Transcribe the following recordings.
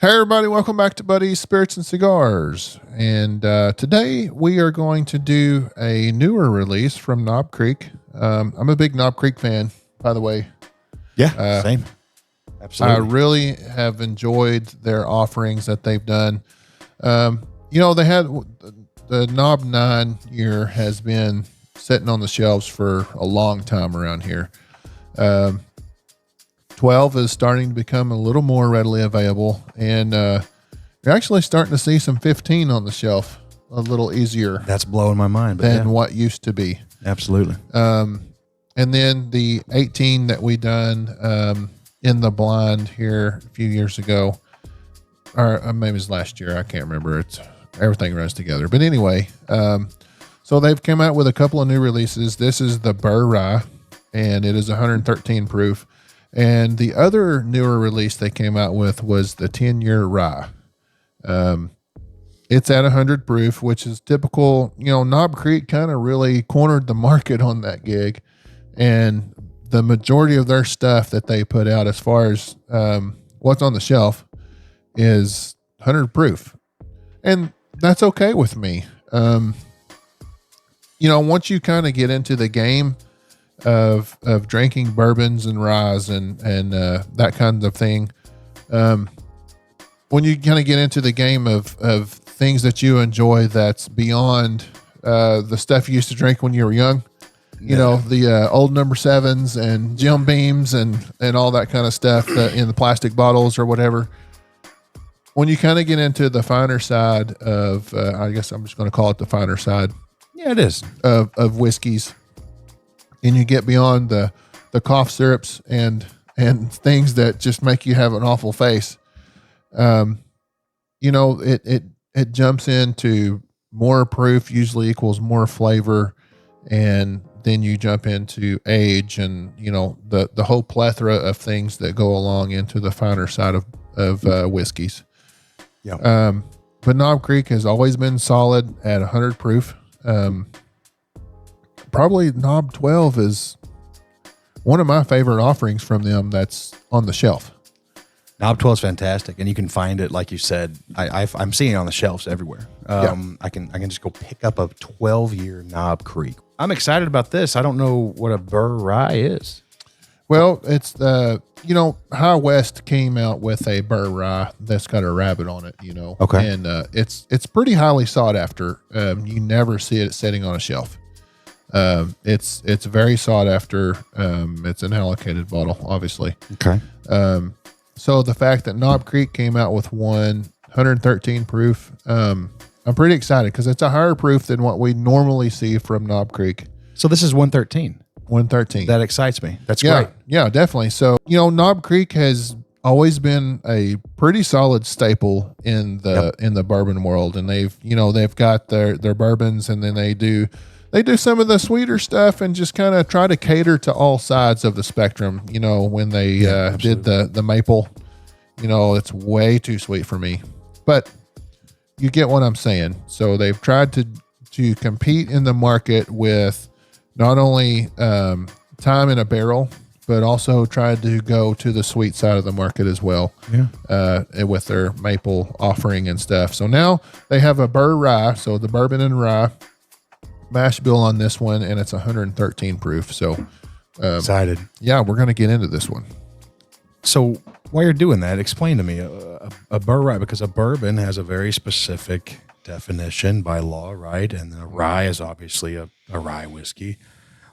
Hey everybody, welcome back to Buddy's Spirits and Cigars. And today we are going to do a newer release from Knob Creek. I'm a big Knob Creek fan, by the way. Yeah, same. Absolutely. I really have enjoyed their offerings that they've done. They had the Knob 9 year has been sitting on the shelves for a long time around here. 12 is starting to become a little more readily available, and you're actually starting to see some 15 on the shelf a little easier. That's blowing my mind than what used to be. Absolutely. And then the 18 that we done in the blind here a few years ago, or maybe it was last year. I can't remember. Everything runs together. But anyway, so they've come out with a couple of new releases. This is the Burr Rye, and it is 113 proof. And the other newer release they came out with was the 10-year rye. It's at 100 proof, which is typical. Knob Creek kind of really cornered the market on that gig. And the majority of their stuff that they put out as far as what's on the shelf is 100 proof. And that's okay with me. Once you kind of get into the game of drinking bourbons and ryes and that kind of thing, when you kind of get into the game of things that you enjoy that's beyond the stuff you used to drink when you were young, the old number 7s and Jim Beams and all that kind of stuff in the plastic bottles or whatever. When you kind of get into the finer side of I guess I'm just going to call it the finer side. Yeah, it is. Of whiskeys. And you get beyond the cough syrups and things that just make you have an awful face. It jumps into more proof usually equals more flavor. And then you jump into age and, the whole plethora of things that go along into the finer side of whiskeys. Yeah. But Knob Creek has always been solid at 100 proof. Probably Knob 12 is one of my favorite offerings from them that's on the shelf. Knob 12 is fantastic, and you can find it, like you said. I'm seeing it on the shelves everywhere. I can just go pick up a 12-year Knob Creek. I'm excited about this. I don't know what a Burr Rye is. Well, it's High West came out with a Burr Rye that's got a rabbit on it. Okay, and it's pretty highly sought after. You never see it sitting on a shelf. It's very sought after. It's an allocated bottle, obviously. Okay. So the fact that Knob Creek came out with 113 proof, I'm pretty excited because it's a higher proof than what we normally see from Knob Creek. So this is 113. 113. That excites me. That's great. Great. Yeah, definitely. So, Knob Creek has always been a pretty solid staple in the bourbon world. And they've got their bourbons, and then they do some of the sweeter stuff and just kind of try to cater to all sides of the spectrum. When they did the maple, it's way too sweet for me, but you get what I'm saying. So they've tried to compete in the market with not only time in a barrel, but also tried to go to the sweet side of the market as well. Yeah. With their maple offering and stuff. So now they have a Burr Rye, so the bourbon and rye mash bill on this one, and it's 113 proof. So excited. Yeah, we're going to get into this one. So while you're doing that, explain to me a Burr Rye, because a bourbon has a very specific definition by law, right? And a rye is obviously a rye whiskey.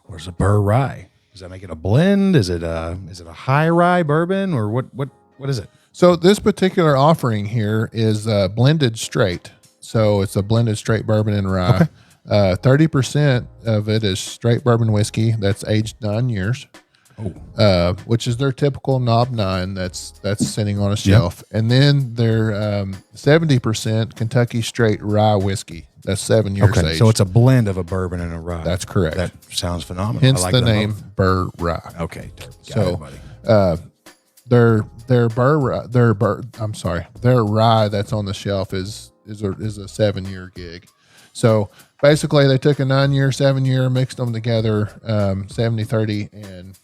Where's a Burr Rye? Does that make it a blend? Is it a high rye bourbon, or what is it? So this particular offering here is blended straight. So it's a blended straight bourbon and rye. Okay. 30% of it is straight bourbon whiskey that's aged 9 years. Which is their typical Knob 9 that's sitting on a shelf. Yep. And then their 70% Kentucky straight rye whiskey that's 7 years aged. So it's a blend of a bourbon and a rye. That's correct. That sounds phenomenal. Hence the name Burr Rye. Okay. Got it, buddy. Their rye that's on the shelf is a 7-year gig. So basically they took a 9-year, 7-year, mixed them together, 70-30, and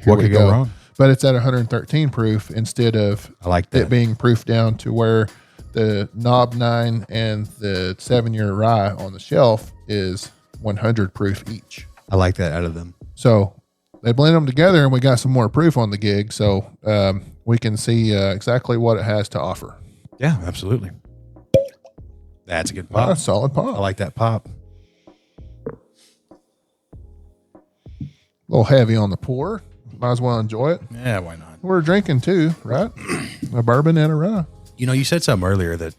what could go wrong? but it's at 113 proof instead of I like that. it being proofed down to where the Knob 9 and the 7-year rye on the shelf is 100 proof each. I like that out of them. So they blend them together and we got some more proof on the gig. So we can see exactly what it has to offer. Yeah, absolutely. That's a good pop. A solid pop. I like that pop. A little heavy on the pour. Might as well enjoy it. Yeah, why not? We're drinking too, right? A bourbon and a rye. You know, you said something earlier that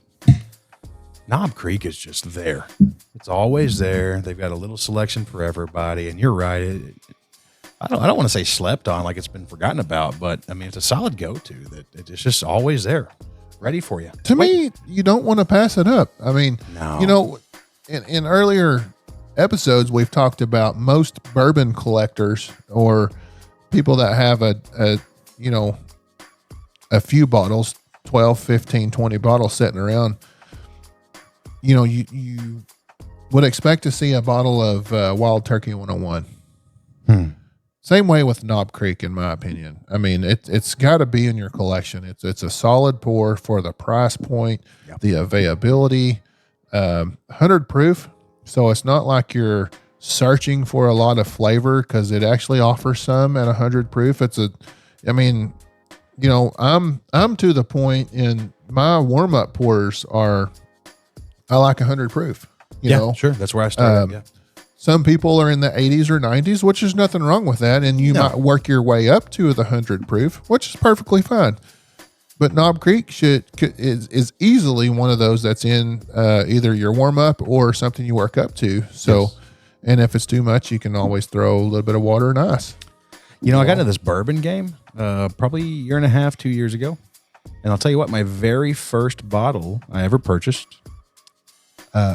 Knob Creek is just there. It's always there. They've got a little selection for everybody. And you're right. I don't want to say slept on like it's been forgotten about, but I mean, it's a solid go-to that it's just always there, ready for you. To me, you don't want to pass it up. I mean, No. you know, in earlier episodes, we've talked about most bourbon collectors or people that have a few bottles, 12, 15, 20 bottles sitting around. You know, you would expect to see a bottle of Wild Turkey 101. Same way with Knob Creek, in my opinion. I mean, it's got to be in your collection. It's a solid pour for the price point, the availability, 100 proof. So it's not like you're searching for a lot of flavor because it actually offers some at 100 proof. I'm to the point in my warm up pours I like 100 proof. You know, sure. That's where I started. Some people are in the 80s or 90s, which is nothing wrong with that. And you might work your way up to the 100 proof, which is perfectly fine. But Knob Creek is easily one of those that's in either your warm up or something you work up to. So, and if it's too much, you can always throw a little bit of water and ice. You know, I got into this bourbon game probably a year and a half, 2 years ago. And I'll tell you what, my very first bottle I ever purchased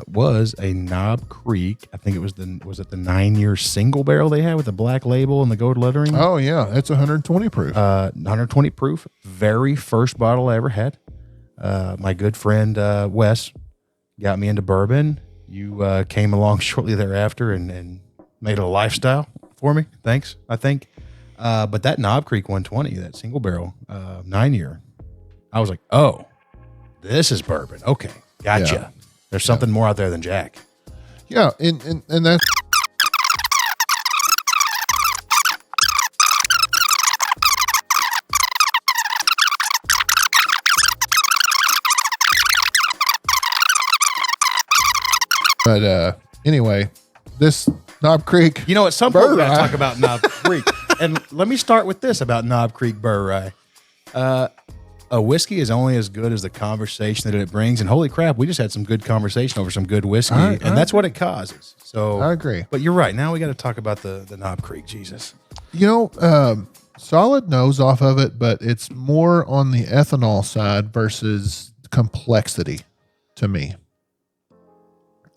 was a Knob Creek. I think it was the 9-year single barrel they had with the black label and the gold lettering. Oh yeah, it's 120 proof. 120 proof. Very first bottle I ever had. My good friend Wes got me into bourbon. You came along shortly thereafter and made it a lifestyle for me. Thanks, I think. But that Knob Creek 120, that single barrel 9-year, I was like, oh, this is bourbon. Okay, gotcha. Yeah. There's something more out there than Jack. Yeah, and that's but anyway, this Knob Creek. You know, at some point we got to Burr talk about Knob Creek. And let me start with this about Knob Creek Burr Rye. A whiskey is only as good as the conversation that it brings. And holy crap, we just had some good conversation over some good whiskey. And that's what it causes. So I agree. But you're right. Now we got to talk about the Knob Creek. Jesus. You know, solid nose off of it, but it's more on the ethanol side versus complexity to me.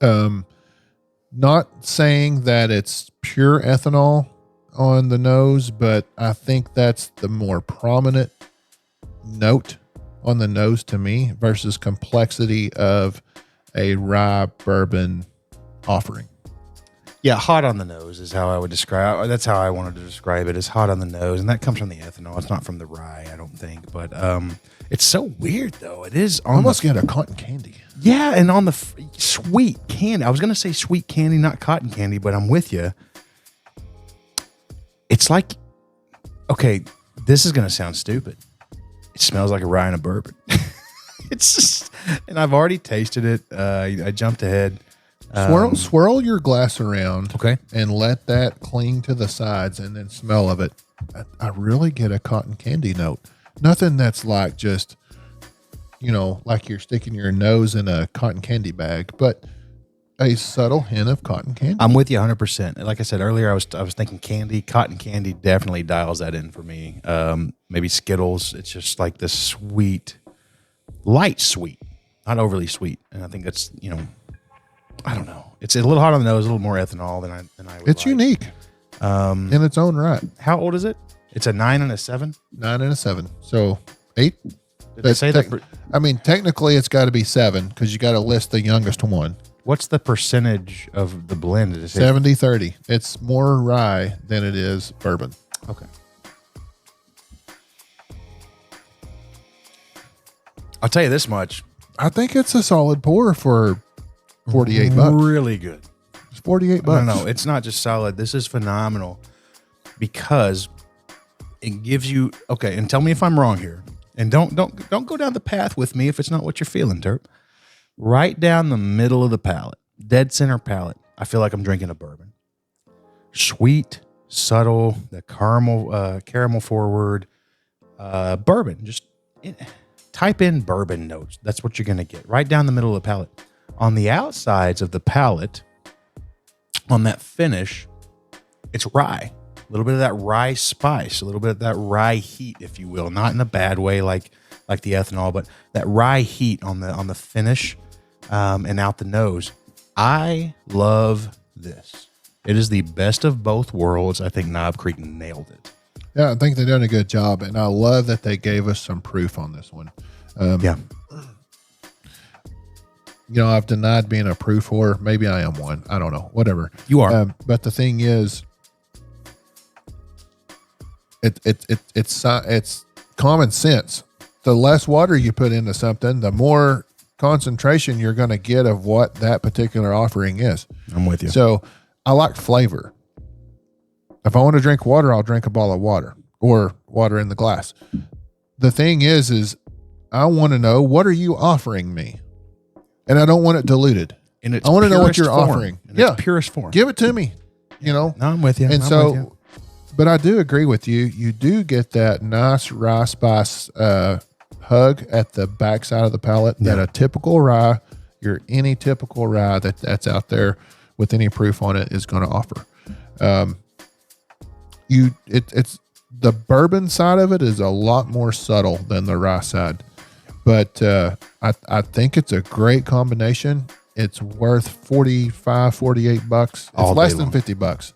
Not saying that it's pure ethanol on the nose, but I think that's the more prominent note on the nose to me versus complexity of a rye bourbon offering. Yeah, hot on the nose is how I would describe. That's how I wanted to describe it. Is hot on the nose, and that comes from the ethanol. It's not from the rye, I don't think. But it's so weird though. It is Almost get a cotton candy. Yeah, and on the sweet candy. I was gonna say sweet candy, not cotton candy, but I'm with you. It's like, okay, this is gonna sound stupid. It smells like a rye and a bourbon. It's just, and I've already tasted it. I jumped ahead. Swirl your glass around, Okay. and let that cling to the sides, and then smell of it. I really get a cotton candy note. Nothing that's like just, like you're sticking your nose in a cotton candy bag, but a subtle hint of cotton candy. I'm with you 100%. Like I said earlier, I was thinking candy. Cotton candy definitely dials that in for me. Maybe Skittles. It's just like this sweet, light sweet, not overly sweet. And I think that's, I don't know. It's a little hot on the nose, a little more ethanol than I would It's like. unique in its own right. How old is it? It's a 9 and a 7. 9 and a 7. So 8. Did they say that? I mean, technically it's got to be 7 because you got to list the youngest one. What's the percentage of the blend? Did it say? 70-30. It's more rye than it is bourbon. Okay. I'll tell you this much. I think it's a solid pour for $48. Really good. It's $48. No, it's not just solid. This is phenomenal because it gives you, okay, and tell me if I'm wrong here. And don't go down the path with me if it's not what you're feeling, Terp. Right down the middle of the palate, dead center palate, I feel like I'm drinking a bourbon. Sweet, subtle, the caramel forward, bourbon. Just type in bourbon notes. That's what you're going to get right down the middle of the palate. On the outsides of the palate, on that finish, it's rye. A little bit of that rye spice, a little bit of that rye heat, if you will, not in a bad way like the ethanol, but that rye heat on the finish and out the nose. I love this. It is the best of both worlds. I think Knob Creek nailed it. Yeah, I think they've done a good job, and I love that they gave us some proof on this one. Yeah. You know, I've denied being a proof whore. Maybe I am one. I don't know. Whatever. You are. But the thing is, it's common sense. The less water you put into something, the more concentration you're going to get of what that particular offering is. I'm with you. So I like flavor. If I want to drink water, I'll drink a bottle of water or water in the glass. The thing is I want to know, what are you offering me? And I don't want it diluted. And I want to know what you're offering. Yeah. It's purest form. Give it to me, you know? No, I'm with you. And so, but I do agree with you. You do get that nice rye spice hug at the backside of the palate that a typical rye, any typical rye that's out there with any proof on it is going to offer. It's the bourbon side of it is a lot more subtle than the rye side, but I think it's a great combination. It's worth $48. It's less than $50.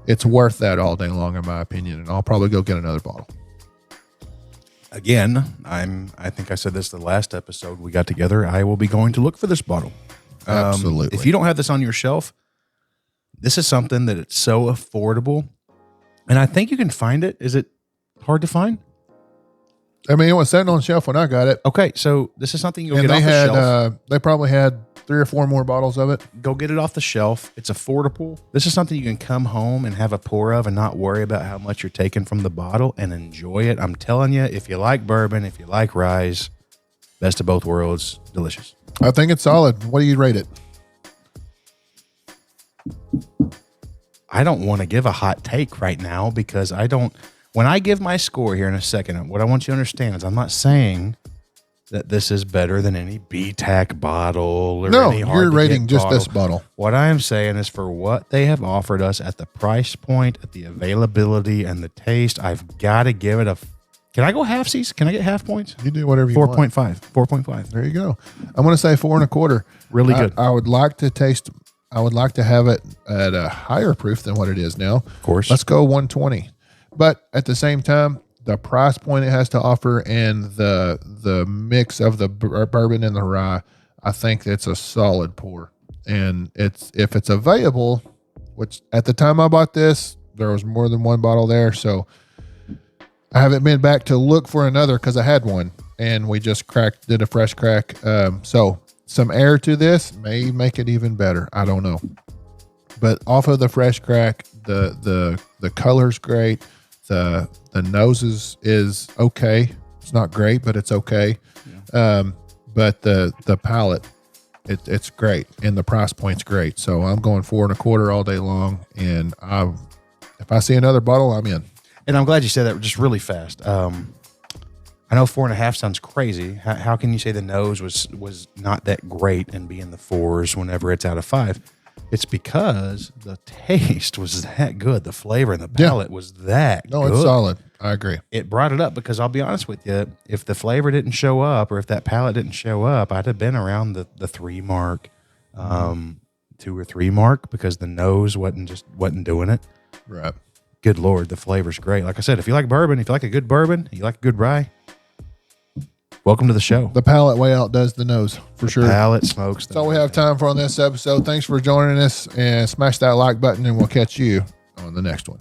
It's worth that all day long, in my opinion, and I'll probably go get another bottle. Again, I think I said this the last episode we got together. I will be going to look for this bottle. Absolutely. If you don't have this on your shelf, this is something that it's so affordable, and I think you can find it. Is it hard to find? I mean, it was sitting on the shelf when I got it. Okay, so this is something you'll and get off the shelf. They probably had 3 or 4 more bottles of it. Go get it off the shelf. It's affordable. This is something you can come home and have a pour of and not worry about how much you're taking from the bottle and enjoy it. I'm telling you, if you like bourbon, if you like rye, best of both worlds, delicious. I think it's solid. What do you rate it? I don't want to give a hot take right now because I don't. When I give my score here in a second, what I want you to understand is I'm not saying that this is better than any BTAC bottle or any hard you're to rating get just bottle. this bottle. What I am saying is for what they have offered us at the price point, at the availability, and the taste, I've got to give it a. Can I go halfsies? Can I get half points? You do whatever you want. 4.5. 4.5. There you go. I'm going to say 4 1/4. Really good. I would like to taste. I would like to have it at a higher proof than what it is now. Of course. Let's go 120. But at the same time, the price point it has to offer and the mix of the bourbon and the rye, I think it's a solid pour. And if it's available, which at the time I bought this, there was more than one bottle there, so I haven't been back to look for another because I had one and we just did a fresh crack. So some air to this may make it even better. I don't know, but off of the fresh crack, the color's great. The noses is okay. It's not great, but it's okay. Yeah. But the palate, it's great, and the price point's great. So I'm going 4 1/4 all day long. And if I see another bottle, I'm in. And I'm glad you said that just really fast. I know 4.5 sounds crazy. How can you say the nose was not that great and be in the 4s whenever it's out of 5? It's because the taste was that good. The flavor and the palate was that good. It's solid. I agree. It brought it up because I'll be honest with you, if the flavor didn't show up or if that palate didn't show up, I'd have been around the 3 mark, 2 or 3 mark because the nose wasn't doing it. Right. Good Lord, the flavor's great. Like I said, if you like bourbon, if you like a good bourbon, you like a good rye, welcome to the show. The palate way outdoes the nose, for sure. Palate smokes. That's all we have time for on this episode. Thanks for joining us, and smash that like button, and we'll catch you on the next one.